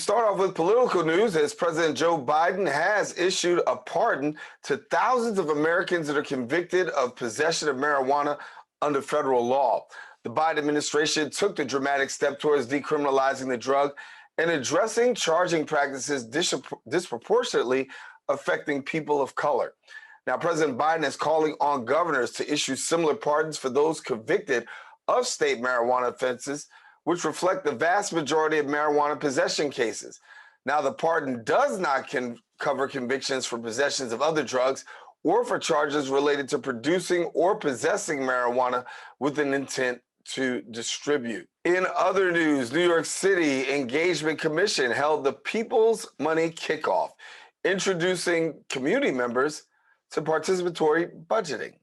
start off with political news, as President Joe Biden has issued a pardon to thousands of Americans that are convicted of possession of marijuana under federal law. The Biden administration took the dramatic step towards decriminalizing the drug and addressing charging practices disproportionately affecting people of color. Now, President Biden is calling on governors to issue similar pardons for those convicted of state marijuana offenses, which reflect the vast majority of marijuana possession cases. Now, the pardon does not cover convictions for possessions of other drugs or for charges related to producing or possessing marijuana with an intent to distribute. In other news, New York City Engagement Commission held the People's Money Kickoff, introducing community members to participatory budgeting.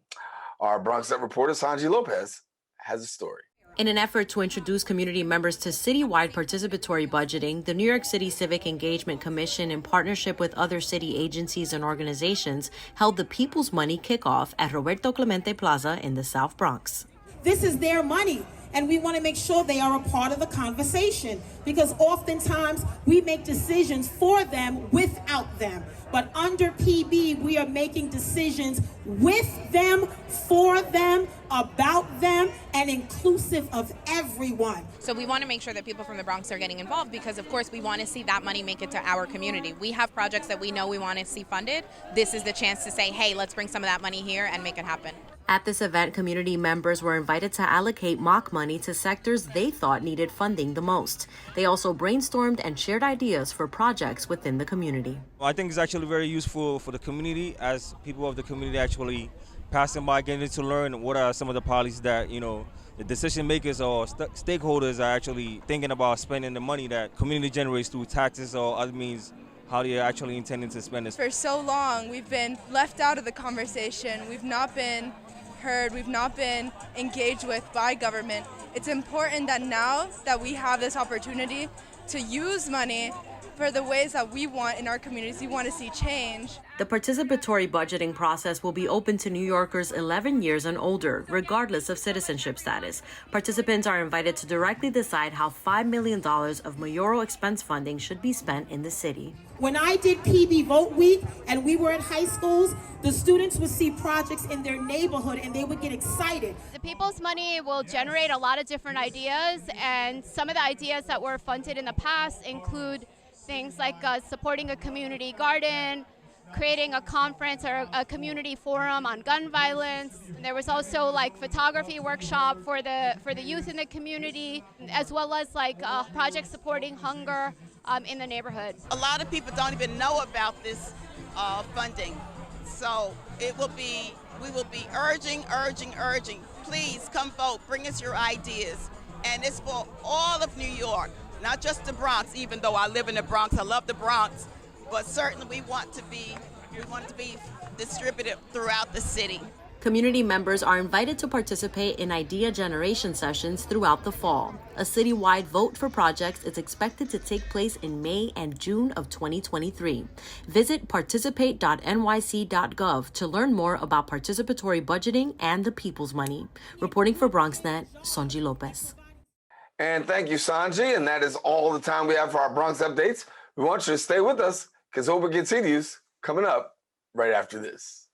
Our Bronx Net reporter, Sanji Lopez, has a story. In an effort to introduce community members to citywide participatory budgeting, the New York City Civic Engagement Commission, in partnership with other city agencies and organizations, held the People's Money Kickoff at Roberto Clemente Plaza in the South Bronx. This is their money, and we want to make sure they are a part of the conversation, because oftentimes we make decisions for them without them. But under PB, we are making decisions with them, for them, about them, and inclusive of everyone. So we want to make sure that people from the Bronx are getting involved because, of course, we want to see that money make it to our community. We have projects that we know we want to see funded. This is the chance to say, hey, let's bring some of that money here and make it happen. At this event, community members were invited to allocate mock money to sectors they thought needed funding the most. They also brainstormed and shared ideas for projects within the community. I think it's actually very useful for the community, as people of the community actually passing by, getting to learn what are some of the policies that, the decision makers or stakeholders are actually thinking about spending the money that community generates through taxes or other means, how they're actually intending to spend it. For so long, we've been left out of the conversation. We've not been heard, we've not been engaged with by government. It's important that now that we have this opportunity to use money for the ways that we want in our communities, we want to see change. The participatory budgeting process will be open to New Yorkers 11 years and older, regardless of citizenship status. Participants are invited to directly decide how $5 million of mayoral expense funding should be spent in the city. When I did PB Vote Week and we were at high schools, the students would see projects in their neighborhood and they would get excited. The People's Money will generate a lot of different ideas, and some of the ideas that were funded in the past include things like supporting a community garden, creating a conference or a community forum on gun violence. There was also like photography workshop for the youth in the community, as well as like projects supporting hunger in the neighborhood. A lot of people don't even know about this funding, so we will be urging, please come vote, bring us your ideas, and it's for all of New York, not just the Bronx. Even though I live in the Bronx, I love the Bronx, but certainly we want to be distributed throughout the city. Community members are invited to participate in idea generation sessions throughout the fall. A citywide vote for projects is expected to take place in May and June of 2023. Visit participate.nyc.gov to learn more about participatory budgeting and the People's Money. Reporting for BronxNet, Sanji Lopez. And thank you, Sanji. And that is all the time we have for our Bronx updates. We want you to stay with us because Over continues coming up right after this.